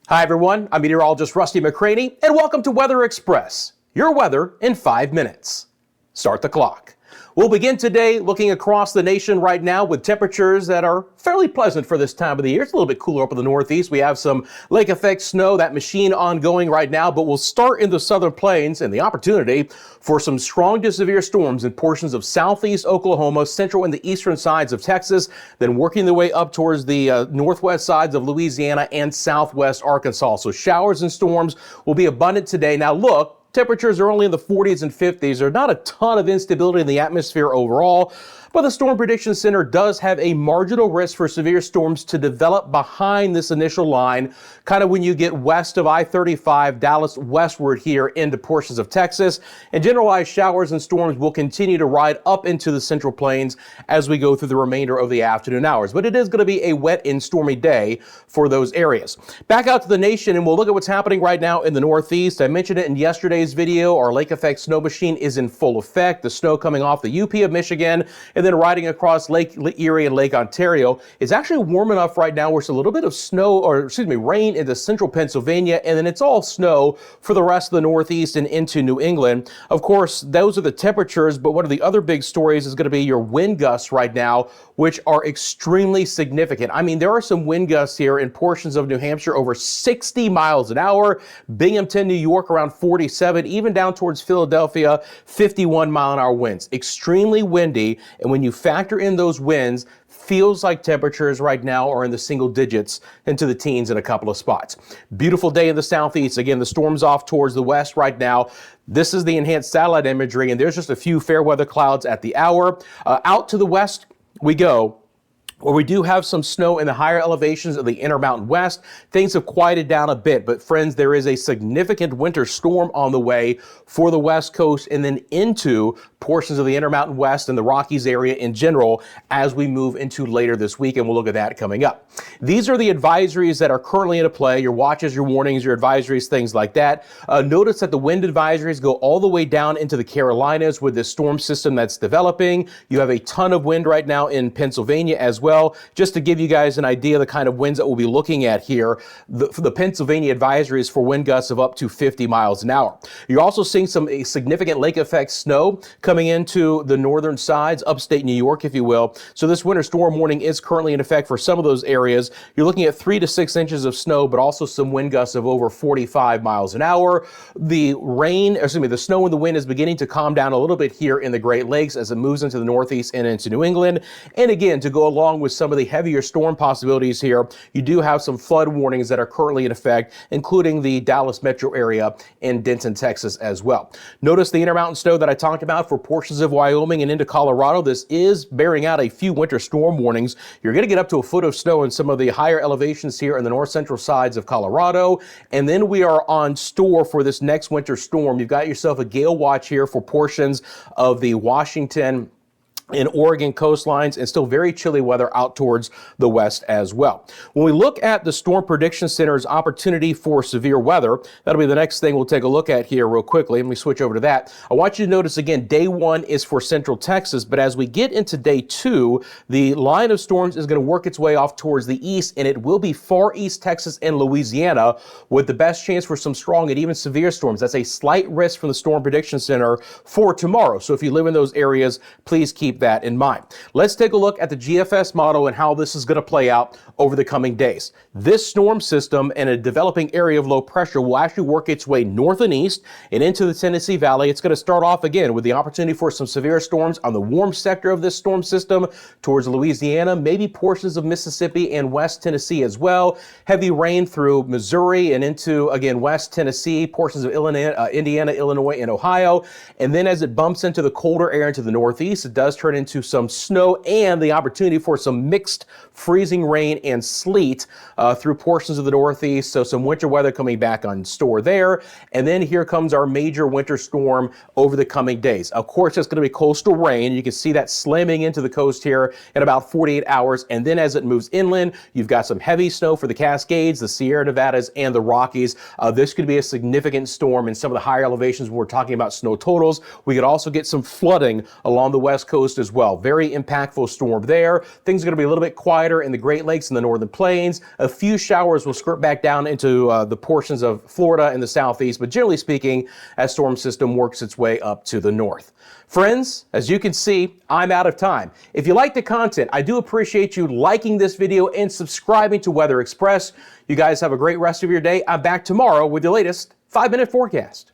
Hi everyone, I'm Meteorologist Rusty McCranie, and welcome to Weather Express, your weather in 5 minutes. Start the clock. We'll begin today looking across the nation right now with temperatures that are fairly pleasant for this time of the year. It's a little bit cooler up in the northeast. We have some lake effect snow, that machine ongoing right now, but we'll start in the southern plains and the opportunity for some strong to severe storms in portions of southeast Oklahoma, central and the eastern sides of Texas, then working their way up towards the northwest sides of Louisiana and southwest Arkansas. So showers and storms will be abundant today. Now look, temperatures are only in the 40s and 50s. There's not a ton of instability in the atmosphere overall, but the Storm Prediction Center does have a marginal risk for severe storms to develop behind this initial line, kind of when you get west of I-35, Dallas westward here into portions of Texas. And generalized showers and storms will continue to ride up into the central plains as we go through the remainder of the afternoon hours. But it is going to be a wet and stormy day for those areas. Back out to the nation, and we'll look at what's happening right now in the northeast. I mentioned it in yesterday's video. Our lake effect snow machine is in full effect. The snow coming off the UP of Michigan and then riding across Lake Erie and Lake Ontario. It's actually warm enough right now where it's a little bit of rain into central Pennsylvania, and then it's all snow for the rest of the northeast and into New England. Of course, those are the temperatures, but one of the other big stories is going to be your wind gusts right now, which are extremely significant. I mean, there are some wind gusts here in portions of New Hampshire over 60 miles an hour, Binghamton, New York around 47, even down towards Philadelphia, 51-mile-an-hour winds. Extremely windy, and when you factor in those winds, feels like temperatures right now are in the single digits into the teens in a couple of spots. Beautiful day in the southeast. Again, the storm's off towards the west right now. This is the enhanced satellite imagery, and there's just a few fair weather clouds at the hour. Out to the west we go, where we do have some snow in the higher elevations of the Intermountain West. Things have quieted down a bit, but friends, there is a significant winter storm on the way for the West Coast and then into portions of the Intermountain West and the Rockies area in general as we move into later this week, and we'll look at that coming up. These are the advisories that are currently in play, your watches, your warnings, your advisories, things like that. Notice that the wind advisories go all the way down into the Carolinas with this storm system that's developing. You have a ton of wind right now in Pennsylvania as well. Just to give you guys an idea of the kind of winds that we'll be looking at here, for the Pennsylvania advisories for wind gusts of up to 50 miles an hour. You're also seeing some significant lake effect snow coming into the northern sides, upstate New York, if you will. So this winter storm warning is currently in effect for some of those areas. You're looking at 3 to 6 inches of snow, but also some wind gusts of over 45 miles an hour. The snow and the wind is beginning to calm down a little bit here in the Great Lakes as it moves into the northeast and into New England. And again, to go along with some of the heavier storm possibilities here, you do have some flood warnings that are currently in effect, including the Dallas metro area and Denton, Texas as well. Notice the Intermountain snow that I talked about for portions of Wyoming and into Colorado. This is bearing out a few winter storm warnings. You're going to get up to a foot of snow in some of the higher elevations here in the north central sides of Colorado. And then we are on store for this next winter storm. You've got yourself a gale watch here for portions of the Washington in Oregon coastlines, and still very chilly weather out towards the west as well. When we look at the Storm Prediction Center's opportunity for severe weather, that'll be the next thing we'll take a look at here real quickly. Let me switch over to that. I want you to notice again, day 1 is for central Texas, but as we get into day 2, the line of storms is going to work its way off towards the east, and it will be far east Texas and Louisiana with the best chance for some strong and even severe storms. That's a slight risk from the Storm Prediction Center for tomorrow. So if you live in those areas, please keep that in mind. Let's take a look at the GFS model and how this is going to play out over the coming days. This storm system and a developing area of low pressure will actually work its way north and east and into the Tennessee Valley. It's going to start off again with the opportunity for some severe storms on the warm sector of this storm system towards Louisiana, maybe portions of Mississippi and West Tennessee as well. Heavy rain through Missouri and into, again, West Tennessee, portions of Indiana, Illinois, and Ohio. And then as it bumps into the colder air into the northeast, it does turn into some snow and the opportunity for some mixed freezing rain and sleet through portions of the northeast. So some winter weather coming back on store there. And then here comes our major winter storm over the coming days. Of course, it's going to be coastal rain. You can see that slamming into the coast here in about 48 hours. And then as it moves inland, you've got some heavy snow for the Cascades, the Sierra Nevadas, and the Rockies. This could be a significant storm in some of the higher elevations when we're talking about snow totals. We could also get some flooding along the west coast coast as well. Very impactful storm there. Things are going to be a little bit quieter in the Great Lakes and the northern plains. A few showers will skirt back down into the portions of Florida and the southeast, but generally speaking, that storm system works its way up to the north. Friends, as you can see, I'm out of time. If you like the content, I do appreciate you liking this video and subscribing to Weather Express. You guys have a great rest of your day. I'm back tomorrow with the latest 5-minute forecast.